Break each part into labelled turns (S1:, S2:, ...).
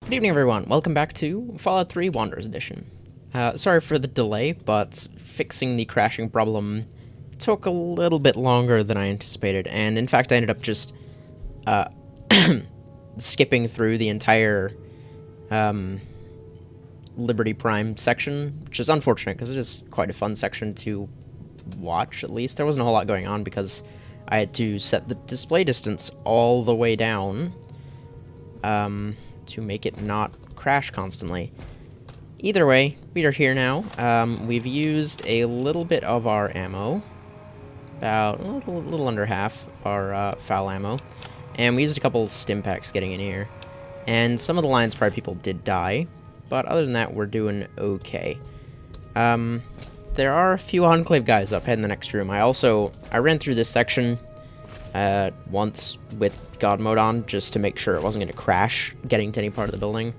S1: Good evening, everyone. Welcome back to Fallout 3 Wanderers Edition. Sorry for the delay, but fixing the crashing problem took a little bit longer than I anticipated, and in fact I ended up just skipping through the entire Liberty Prime section, which is unfortunate because it is quite a fun section to watch, at least. There wasn't a whole lot going on because I had to set the display distance all the way down to make it not crash constantly. Either way, we are here now. We've used a little bit of our ammo, about a little under half of our foul ammo, and we used a couple stim packs getting in here. And some of the Lions Pride people did die, but other than that, we're doing okay. There are a few Enclave guys up ahead in the next room. I ran through this section once with God mode on, just to make sure it wasn't going to crash getting to any part of the building.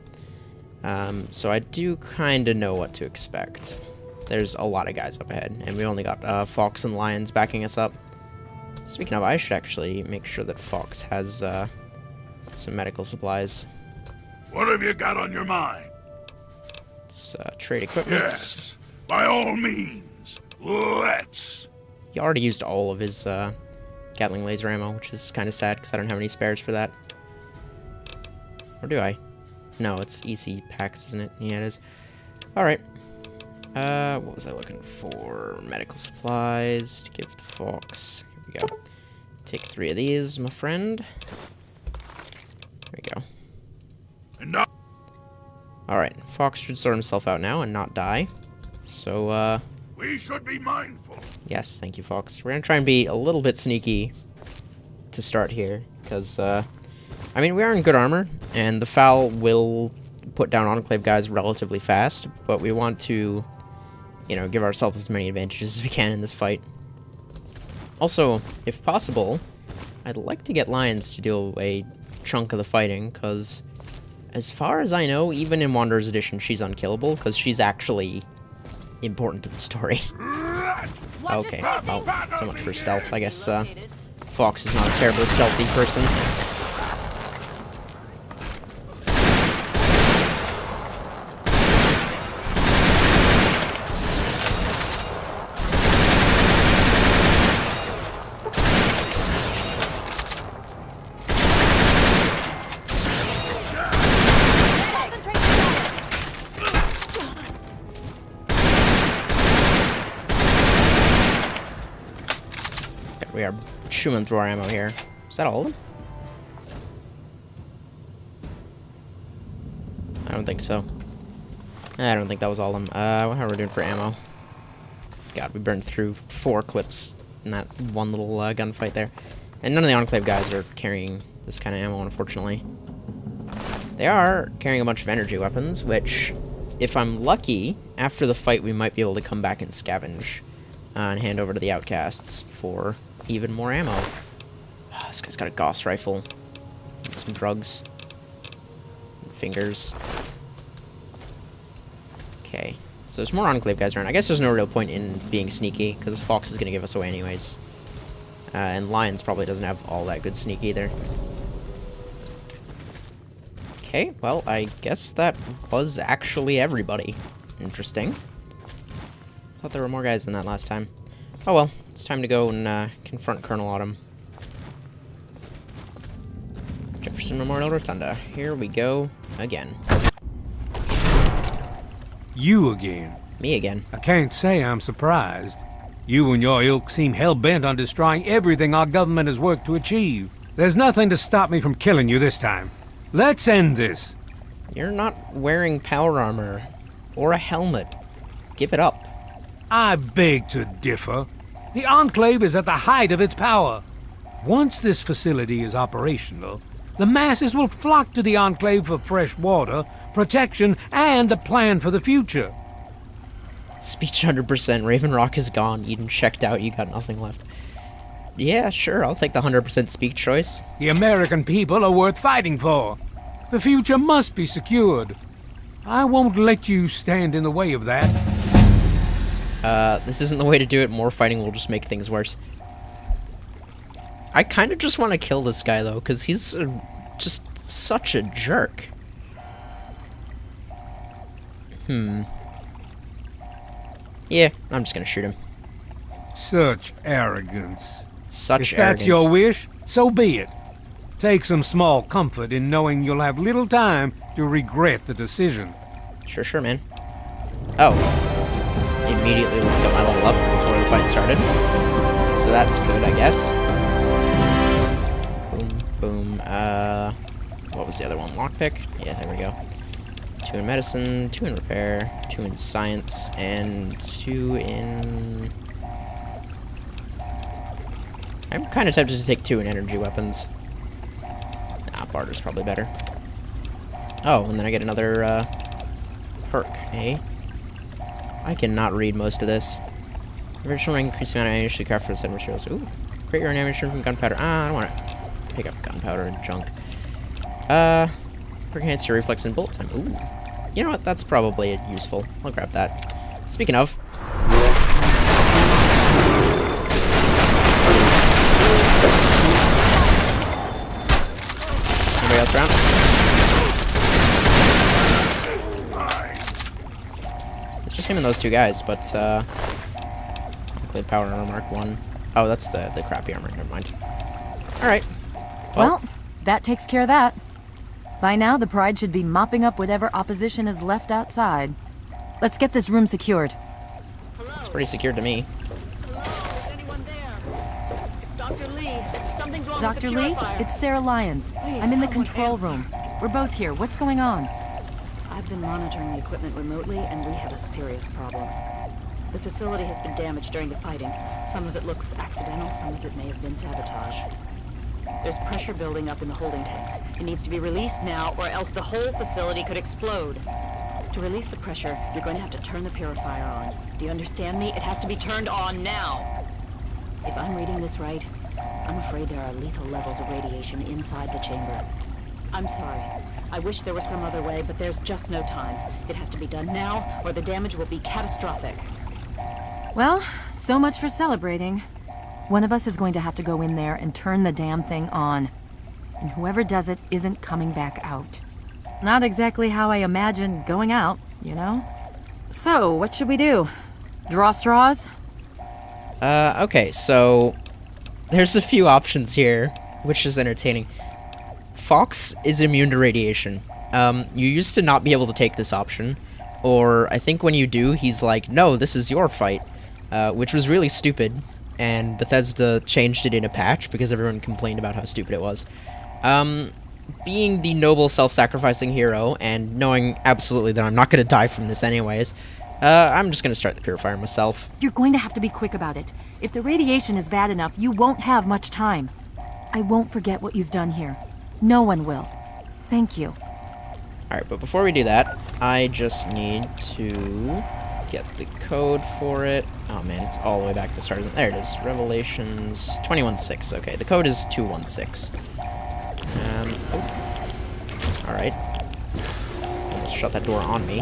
S1: So I do kind of know what to expect. There's a lot of guys up ahead, and we only got Fox and Lions backing us up. Speaking of, I should actually make sure that Fox has some medical supplies.
S2: What have you got on your mind?
S1: Let's trade equipment.
S2: Yes, by all means, let's.
S1: He already used all of his Gatling laser ammo, which is kind of sad because I don't have any spares for that. Or do I? No, it's EC packs, isn't it? Yeah, it is. Alright. What was I looking for? Medical supplies to give to Fox. Here we go. Take 3 of these, my friend. There we go.
S2: And now
S1: Alright, Fox should sort himself out now and not die. So,
S2: we should be mindful.
S1: yes, thank you, Fox. We're gonna try and be a little bit sneaky to start here, because, I mean, we are in good armor, and the FAL will put down Enclave guys relatively fast, but we want to, you know, give ourselves as many advantages as we can in this fight. Also, if possible, I'd like to get Lions to do a chunk of the fighting, because as far as I know, even in Wanderers Edition, she's unkillable, because she's actually important to the story. Okay, well, so much for stealth. I guess Fox is not a terribly stealthy person. We are chewing through our ammo here. Is that all of them? I don't think so. I don't think that was all of them. How are we doing for ammo? God, we burned through 4 clips in that one little gunfight there. And none of the Enclave guys are carrying this kind of ammo, unfortunately. They are carrying a bunch of energy weapons, which, if I'm lucky, after the fight we might be able to come back and scavenge and hand over to the outcasts for even more ammo. This guy's got a Gauss rifle. Some drugs. Fingers. Okay. So there's more Enclave guys around. I guess there's no real point in being sneaky, because Fox is going to give us away anyways. And Lions probably doesn't have all that good sneak either. Okay, well, I guess that was actually everybody. Interesting. Thought there were more guys than that last time. Oh well, it's time to go and confront Colonel Autumn. Jefferson Memorial Rotunda. Here we go again.
S3: You again?
S1: Me again.
S3: I can't say I'm surprised. You and your ilk seem hell-bent on destroying everything our government has worked to achieve. There's nothing to stop me from killing you this time. Let's end this.
S1: You're not wearing power armor or a helmet. Give it up.
S3: I beg to differ. The Enclave is at the height of its power. Once this facility is operational, the masses will flock to the Enclave for fresh water, protection, and a plan for the future.
S1: Speech 100%. Raven Rock is gone. Eden checked out. You got nothing left. Yeah, sure. I'll take the 100% speak choice.
S3: The American people are worth fighting for. The future must be secured. I won't let you stand in the way of that.
S1: This isn't the way to do it. More fighting will just make things worse. I kind of just want to kill this guy, though, because he's just such a jerk. Yeah, I'm just gonna shoot him.
S3: Such arrogance.
S1: Such
S3: If that's
S1: arrogance.
S3: your wish, so be it. Take some small comfort in knowing you'll have little time to regret the decision.
S1: Sure, man. Oh. Immediately got my level up before the fight started. So that's good, I guess. Boom, boom. What was the other one? Lockpick? Yeah, there we go. 2 in medicine, 2 in repair, 2 in science, and 2 in... I'm kind of tempted to take 2 in energy weapons. Nah, barter's probably better. Oh, and then I get another, perk, eh? I cannot read most of this. Original increase the amount of ammunition to craft for the set materials. Ooh, create your own ammunition from gunpowder. I don't want to pick up gunpowder and junk. Enhance your reflex and bullet time. Ooh, you know what? That's probably useful. I'll grab that. Speaking of, anybody else around? It's just him and those 2 guys, but Enclave Power Armor Mark 1. Oh, that's the crappy armor. Never mind. All right.
S4: Well, that takes care of that. By now, the Pride should be mopping up whatever opposition is left outside. Let's get this room secured.
S1: It's pretty secured to me.
S5: Hello? Is anyone there? Dr. Lee, something's wrong
S4: Dr.
S5: with the
S4: Lee,
S5: purifier.
S4: it's Sarah Lyons. I'm in the control room. We're both here. What's going on?
S5: I've been monitoring the equipment remotely, and we have a serious problem. The facility has been damaged during the fighting. Some of it looks accidental, some of it may have been sabotage. There's pressure building up in the holding tanks. It needs to be released now, or else the whole facility could explode. To release the pressure, you're going to have to turn the purifier on. Do you understand me? It has to be turned on now. If I'm reading this right, I'm afraid there are lethal levels of radiation inside the chamber. I'm sorry. I wish there was some other way, but there's just no time. It has to be done now, or the damage will be catastrophic.
S4: Well, so much for celebrating. One of us is going to have to go in there and turn the damn thing on. And whoever does it isn't coming back out. Not exactly how I imagined going out, you know? So, what should we do? Draw straws?
S1: Okay, so there's a few options here, which is entertaining. Fox is immune to radiation. You used to not be able to take this option, or I think when you do, he's like, no, this is your fight, which was really stupid, and Bethesda changed it in a patch because everyone complained about how stupid it was. Being the noble self-sacrificing hero, and knowing absolutely that I'm not going to die from this anyways, I'm just going to start the purifier myself.
S4: You're going to have to be quick about it. If the radiation is bad enough, you won't have much time. I won't forget what you've done here. No one will. Thank you.
S1: Alright, but before we do that, I just need to get the code for it. Oh man, it's all the way back to the start. There it is. Revelations 21.6. Okay, the code is 216. Alright. Almost shut that door on me.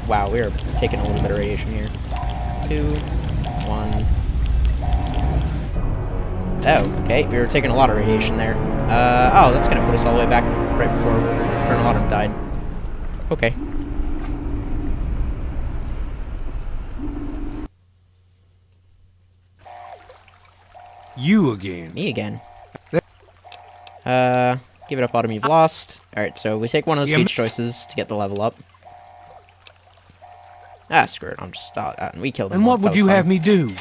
S1: Wow, we are taking a little bit of radiation here. 2, 1. Oh, okay, we were taking a lot of radiation there. Oh, that's gonna put us all the way back right before Colonel Autumn died. Okay.
S3: You again.
S1: Me again. Give it up, Autumn, you've lost. Alright, so we take one of those speech choices to get the level up. Ah, screw it, I'm just... we killed him
S3: And
S1: once,
S3: what
S1: that
S3: would
S1: was
S3: you
S1: fun.
S3: have me do?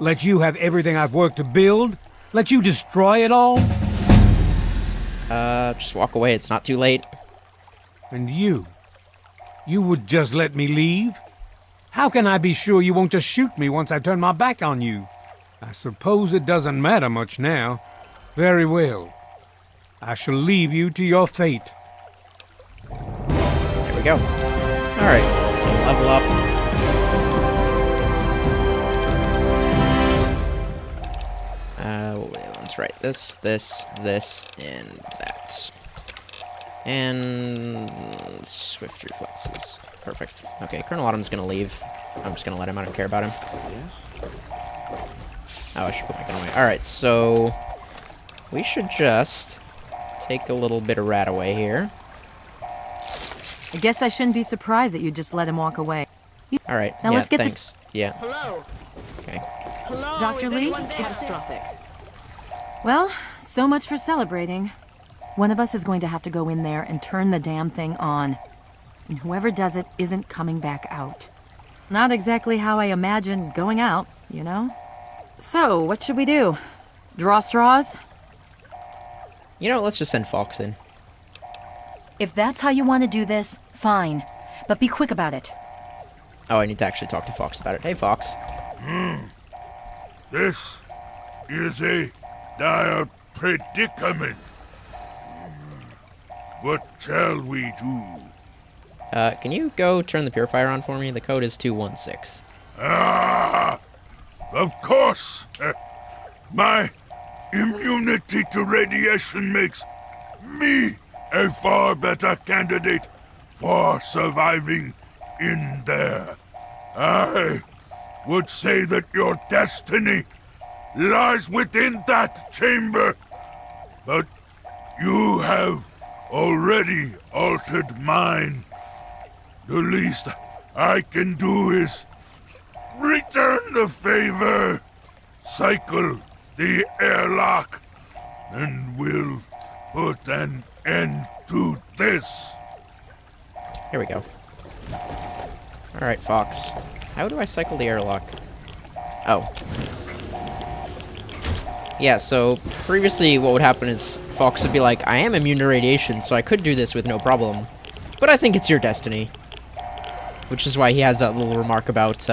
S3: Let you have everything I've worked to build? Let you destroy it all?
S1: Just walk away, it's not too late.
S3: And you? You would just let me leave? How can I be sure you won't just shoot me once I turn my back on you? I suppose it doesn't matter much now. Very well. I shall leave you to your fate.
S1: There we go. Alright, so level up. Let's write this, and that. And swift reflexes. Perfect. Okay, Colonel Autumn's gonna leave. I'm just gonna let him, I don't care about him. Oh, I should put my gun away. Alright, so we should just take a little bit of rat away here.
S4: I guess I shouldn't be surprised that you just let him walk away.
S1: Alright,
S4: Now
S1: yeah,
S4: let's get this-
S1: thanks. Yeah,
S5: Hello?
S1: okay.
S5: Hello?
S4: Dr.
S5: Is
S4: Lee?
S5: anyone there? Catastrophic.
S4: Well, so much for celebrating. One of us is going to have to go in there and turn the damn thing on. And whoever does it isn't coming back out. Not exactly how I imagined going out, you know? So, what should we do? Draw straws?
S1: You know, let's just send Fox in.
S4: If that's how you want to do this, fine. But be quick about it.
S1: Oh, I need to actually talk to Fox about it. Hey, Fox.
S2: This is a dire predicament. What shall we do?
S1: Can you go turn the purifier on for me? The code is 216.
S2: Ah, of course. My immunity to radiation makes me a far better candidate for surviving in there. I would say that your destiny lies within that chamber, but you have already altered mine. The least I can do is return the favor, cycle the airlock, and we'll put an end to this.
S1: Here we go. Alright, Fox. How do I cycle the airlock? Oh. Yeah, so previously what would happen is Fox would be like, I am immune to radiation, so I could do this with no problem. But I think it's your destiny. Which is why he has that little remark about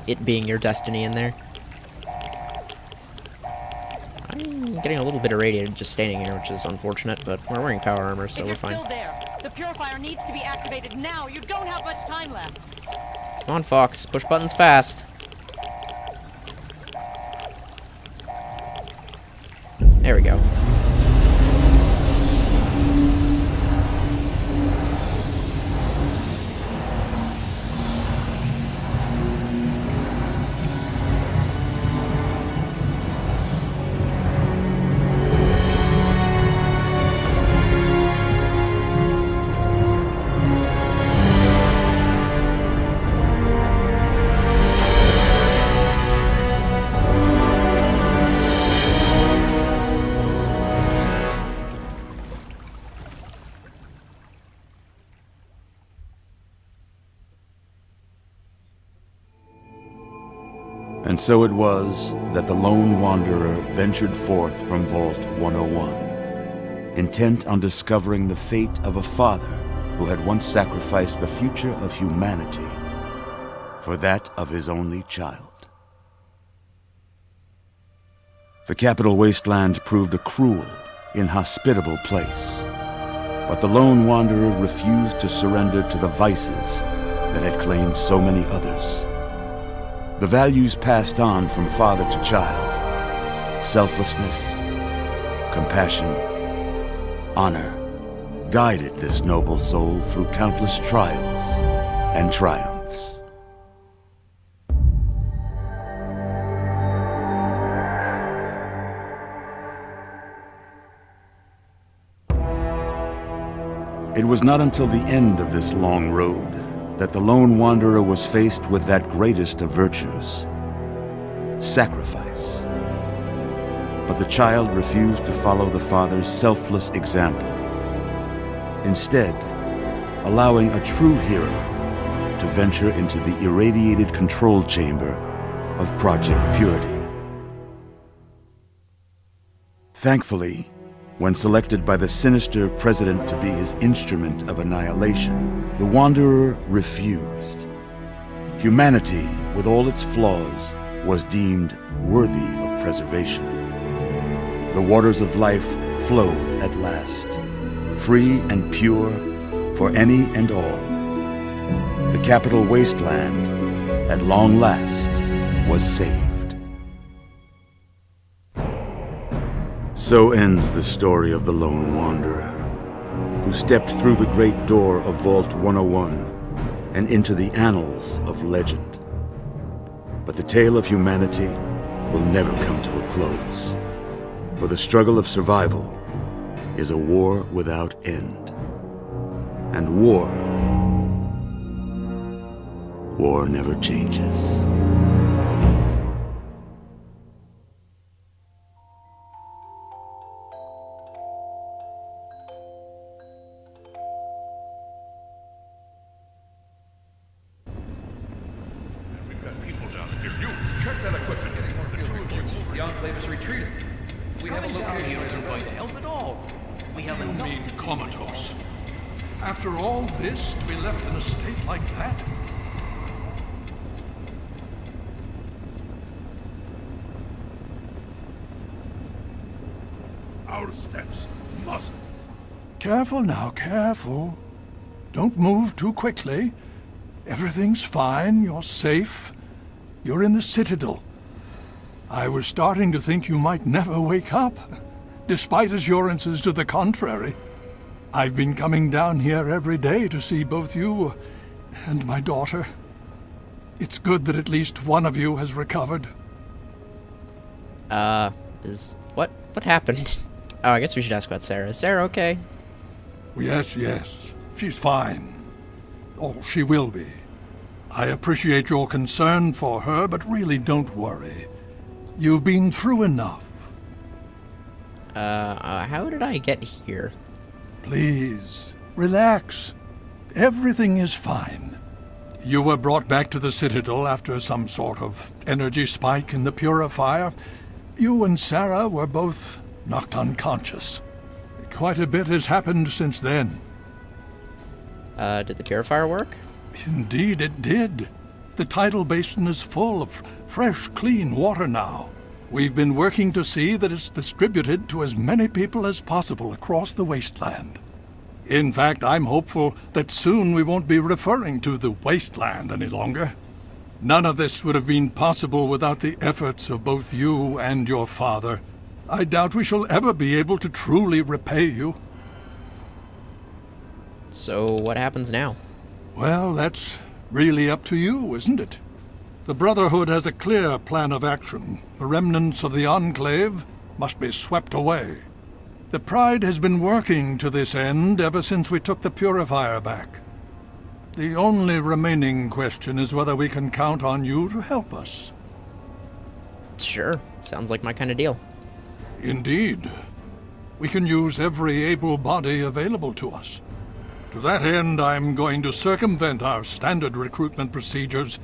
S1: it being your destiny in there. I'm getting a little bit irradiated just standing here, which is unfortunate, but we're wearing power armor, so
S5: if
S1: we're
S5: you're
S1: fine.
S5: still there, the purifier needs to be activated now. You don't have much time left.
S1: Come on, Fox. Push buttons fast. There we go.
S6: And so it was that the lone wanderer ventured forth from Vault 101, intent on discovering the fate of a father who had once sacrificed the future of humanity for that of his only child. The Capital Wasteland proved a cruel, inhospitable place, but the lone wanderer refused to surrender to the vices that had claimed so many others. The values passed on from father to child, selflessness, compassion, honor, guided this noble soul through countless trials and triumphs. It was not until the end of this long road that the lone wanderer was faced with that greatest of virtues, sacrifice. But the child refused to follow the father's selfless example, instead allowing a true hero to venture into the irradiated control chamber of Project Purity. Thankfully, when selected by the sinister president to be his instrument of annihilation, the Wanderer refused. Humanity, with all its flaws, was deemed worthy of preservation. The waters of life flowed at last, free and pure for any and all. The Capital Wasteland, at long last, was saved. So ends the story of the lone wanderer, who stepped through the great door of Vault 101 and into the annals of legend. But the tale of humanity will never come to a close, for the struggle of survival is a war without end. And war War never changes.
S7: We've got people down here. You, check that equipment. The two of you. The Enclave has retreated. We have a location isn't going to help at all. We have
S8: You
S7: enough.
S8: mean comatose? After all this, to be left in a state like that?
S2: Our steps must.
S8: Careful now, careful. Don't move too quickly. Everything's fine, you're safe. You're in the Citadel. I was starting to think you might never wake up, despite assurances to the contrary. I've been coming down here every day to see both you and my daughter. It's good that at least one of you has recovered.
S1: What happened? Oh, I guess we should ask about Sarah. Is Sarah okay?
S8: Yes, she's fine. Oh, she will be. I appreciate your concern for her, but really don't worry. You've been through enough.
S1: How did I get here?
S8: Please, relax. Everything is fine. You were brought back to the Citadel after some sort of energy spike in the purifier. You and Sarah were both knocked unconscious. Quite a bit has happened since then.
S1: Did the purifier work?
S8: Indeed it did. The tidal basin is full of fresh, clean water now. We've been working to see that it's distributed to as many people as possible across the wasteland. In fact, I'm hopeful that soon we won't be referring to the wasteland any longer. None of this would have been possible without the efforts of both you and your father. I doubt we shall ever be able to truly repay you.
S1: So what happens now?
S8: Well, that's really up to you, isn't it? The Brotherhood has a clear plan of action. The remnants of the Enclave must be swept away. The Pride has been working to this end ever since we took the Purifier back. The only remaining question is whether we can count on you to help us.
S1: Sure, sounds like my kind of deal.
S8: Indeed. We can use every able body available to us. To that end, I'm going to circumvent our standard recruitment procedures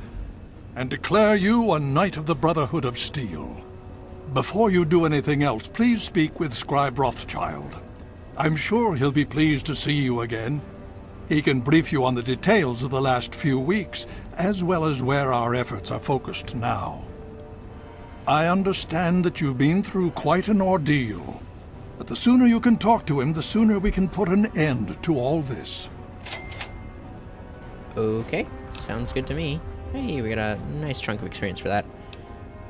S8: and declare you a Knight of the Brotherhood of Steel. Before you do anything else, please speak with Scribe Rothschild. I'm sure he'll be pleased to see you again. He can brief you on the details of the last few weeks, as well as where our efforts are focused now. I understand that you've been through quite an ordeal, but the sooner you can talk to him, the sooner we can put an end to all this.
S1: Okay, sounds good to me. Hey, we got a nice chunk of experience for that.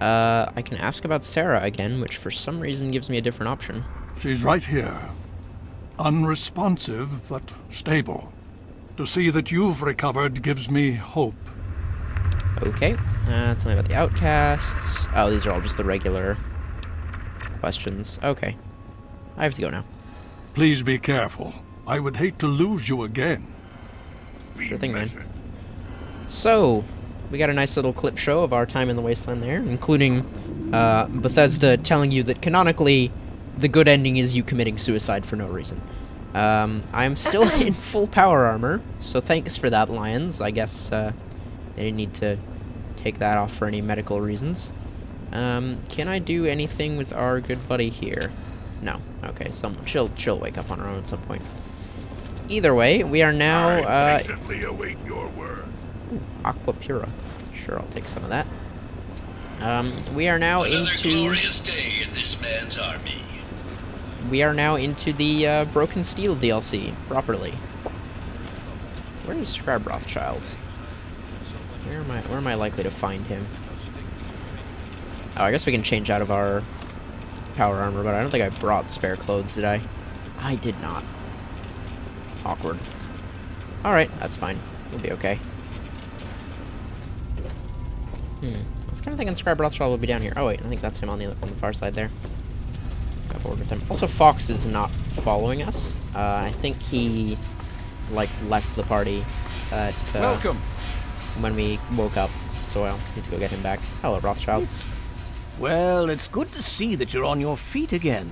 S1: I can ask about Sarah again, which for some reason gives me a different option.
S8: She's right here. Unresponsive, but stable. To see that you've recovered gives me hope.
S1: Okay, tell me about the outcasts. Oh, these are all just the regular questions. Okay, I have to go now.
S8: Please be careful. I would hate to lose you again.
S1: Sure thing, man. So, we got a nice little clip show of our time in the Wasteland there, including Bethesda telling you that canonically the good ending is you committing suicide for no reason. I'm still in full power armor, so thanks for that, Lions. I guess they didn't need to take that off for any medical reasons. Can I do anything with our good buddy here? No. Okay, she'll wake up on her own at some point. Either way, we are now
S2: I patiently await your word.
S1: Aqua Pura. Sure, I'll take some of that. We are now into
S9: glorious day in this man's army.
S1: We are now into the Broken Steel DLC properly. Where is Scribe Rothschild? Where am I likely to find him? Oh, I guess we can change out of our power armor, but I don't think I brought spare clothes, did I? I did not. Awkward. Alright, that's fine. We'll be okay. I was kind of thinking Scribe Rothschild would be down here. Oh wait, I think that's him on the far side there. Go forward with him. Also, Fox is not following us. I think he, like, left the party at...
S7: Welcome.
S1: when we woke up, so I'll need to go get him back. Hello, Rothschild.
S10: Well, it's good to see that you're on your feet again.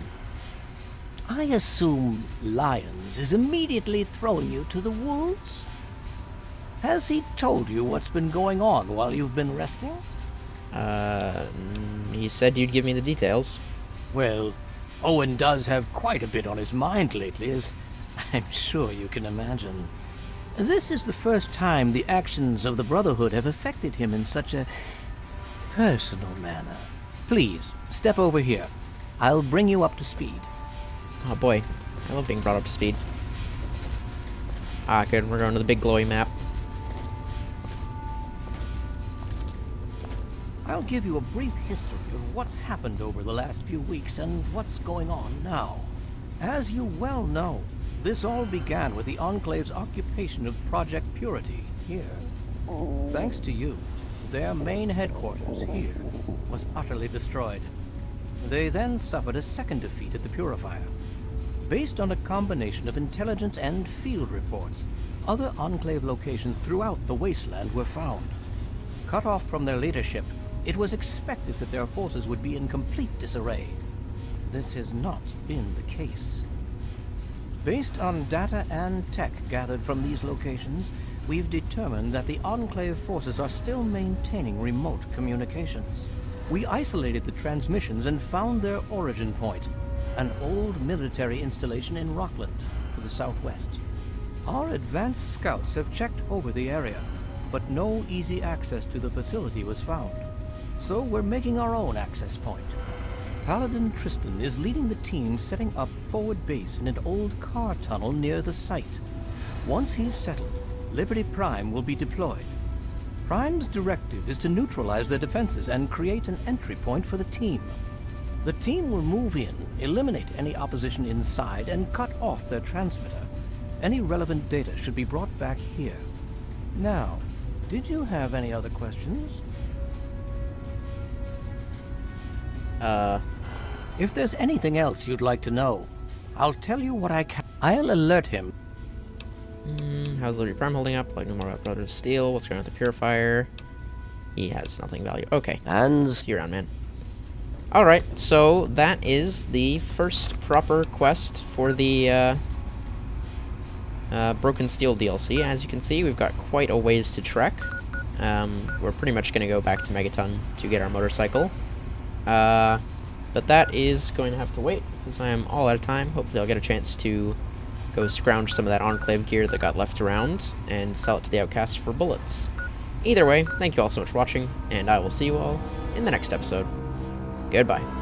S10: I assume Lyons is immediately throwing you to the wolves? Has he told you what's been going on while you've been resting?
S1: He said you'd give me the details.
S10: Well, Owen does have quite a bit on his mind lately, as I'm sure you can imagine. This is the first time the actions of the Brotherhood have affected him in such a personal manner. Please, step over here. I'll bring you up to speed.
S1: Oh boy, I love being brought up to speed. Ah, good, we're going to the big glowy map.
S10: I'll give you a brief history of what's happened over the last few weeks and what's going on now. As you well know, this all began with the Enclave's occupation of Project Purity here. Thanks to you, their main headquarters here was utterly destroyed. They then suffered a second defeat at the Purifier. Based on a combination of intelligence and field reports, other Enclave locations throughout the wasteland were found. Cut off from their leadership, it was expected that their forces would be in complete disarray. This has not been the case. Based on data and tech gathered from these locations, we've determined that the Enclave forces are still maintaining remote communications. We isolated the transmissions and found their origin point, an old military installation in Rockland, to the southwest. Our advanced scouts have checked over the area, but no easy access to the facility was found. So we're making our own access point. Paladin Tristan is leading the team setting up forward base in an old car tunnel near the site. Once he's settled, Liberty Prime will be deployed. Prime's directive is to neutralize their defenses and create an entry point for the team. The team will move in, eliminate any opposition inside, and cut off their transmitter. Any relevant data should be brought back here. Now, did you have any other questions? If there's anything else you'd like to know, I'll tell you what I can. I'll alert him.
S1: How's Liberty Prime holding up? Like no more about Brother of Steel. What's going on with the Purifier? He has nothing value. Okay.
S10: And
S1: See you around, man. Alright, so that is the first proper quest for the Broken Steel DLC. As you can see, we've got quite a ways to trek. We're pretty much going to go back to Megaton to get our motorcycle. But that is going to have to wait, because I am all out of time. Hopefully I'll get a chance to go scrounge some of that Enclave gear that got left around, and sell it to the Outcasts for bullets. Either way, thank you all so much for watching, and I will see you all in the next episode. Goodbye.